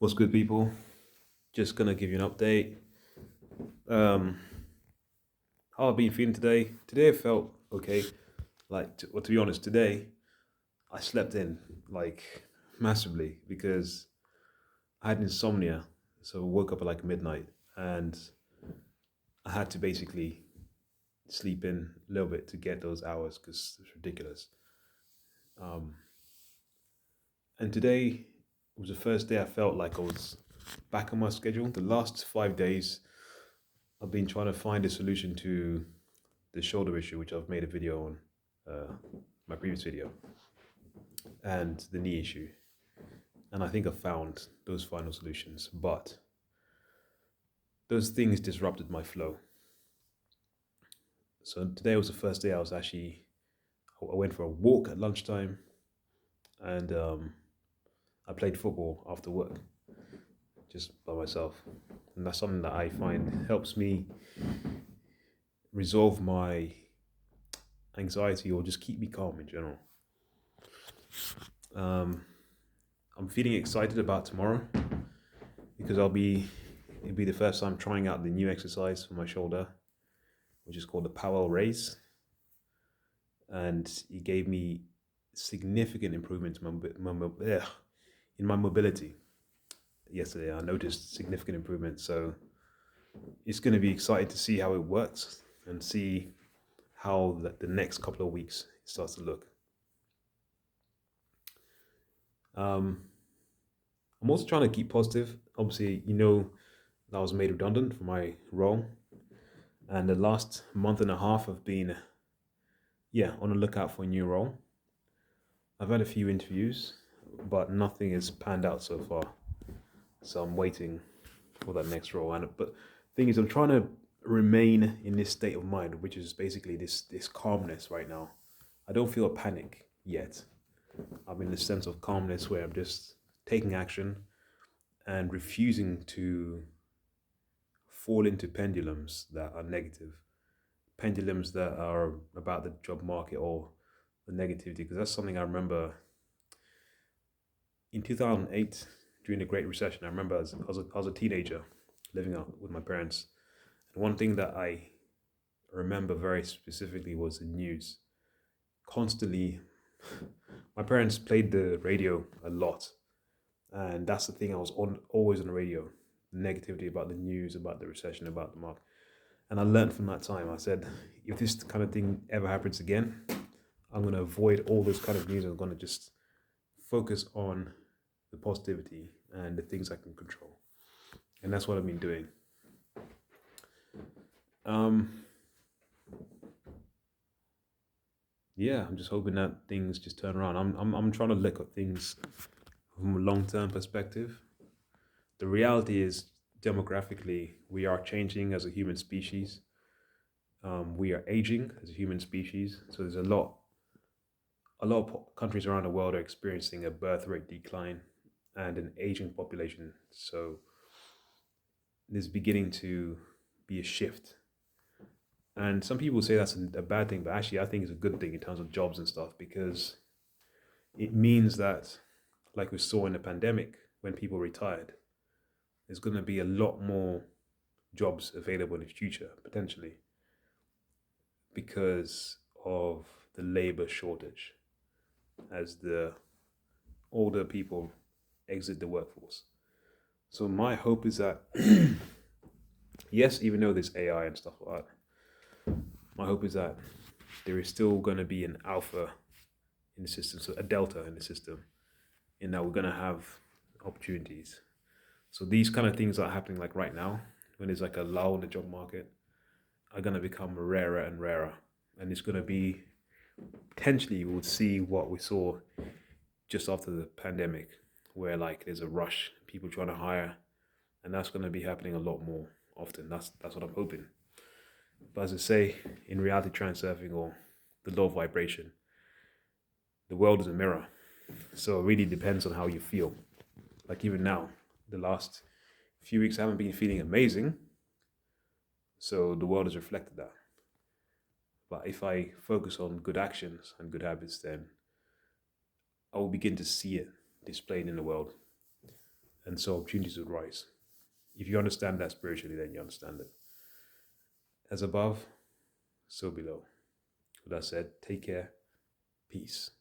What's good, people? Just gonna give you an update. Um, how I've been feeling today. Today I felt okay. To be honest, today I slept in like massively because I had insomnia. So I woke up at like midnight and I had to basically sleep in a little bit to get those hours because it's ridiculous. Um, and today was the first day I felt like I was back on my schedule. The last 5 days I've been trying to find a solution to the shoulder issue, which I've made a video on, uh, my previous video, and the knee issue. And I think I found those final solutions, but those things disrupted my flow. So today was the first day I went for a walk at lunchtime, and I played football after work, just by myself. And that's something that I find helps me resolve my anxiety or just keep me calm in general. Um, I'm feeling excited about tomorrow because it'll be the first time trying out the new exercise for my shoulder, which is called the Powell raise, and it gave me significant improvement in my mobility. Yesterday, I noticed significant improvement, so it's going to be exciting to see how it works and see how the next couple of weeks starts to look. Um, I'm also trying to keep positive. Obviously, that I was made redundant for my role, and the last month and a half have been, on the lookout for a new role. I've had a few interviews, but nothing has panned out so far. So I'm waiting for that next role. But thing is, I'm trying to remain in this state of mind, which is basically this calmness right now. I don't feel a panic yet. I'm in this sense of calmness where I'm just taking action and refusing to fall into pendulums that are negative, pendulums that are about the job market or the negativity, because that's something I remember in 2008 during the Great Recession. I remember I was a teenager living out with my parents. And one thing that I remember very specifically was the news. Constantly, my parents played the radio a lot. And that's the thing, I was always on the radio. Negativity about the news, about the recession, about the market. And I learned from that time. I said, if this kind of thing ever happens again, I'm going to avoid all this kind of news. I'm going to just focus on the positivity and the things I can control. And that's what I've been doing. I'm just hoping that things just turn around. I'm trying to look at things from a long-term perspective. The reality is, demographically, we are changing as a human species. We are aging as a human species. So there's a lot of countries around the world are experiencing a birth rate decline and an aging population. So there's beginning to be a shift. And some people say that's a bad thing, but actually I think it's a good thing in terms of jobs and stuff, because it means that, like we saw in the pandemic, when people retired, there's going to be a lot more jobs available in the future, potentially, because of the labor shortage as the older people exit the workforce. So my hope is that, yes, even though there's AI and stuff like that, my hope is that there is still going to be an alpha in the system, so a delta in the system, in that we're going to have opportunities. So these kind of things are happening like right now, when there's like a lull in the job market, are going to become rarer and rarer. And it's going to be, potentially, we'll see what we saw just after the pandemic, where like there's a rush, people trying to hire, and that's going to be happening a lot more often. That's what I'm hoping. But as I say, in reality transurfing, or the law of vibration, the world is a mirror. So it really depends on how you feel. Like even now, the last few weeks I haven't been feeling amazing. So the world has reflected that. But if I focus on good actions and good habits, then I will begin to see it displayed in the world. And so opportunities would rise. If you understand that spiritually, then you understand it. As above, so below. With that said, take care. Peace.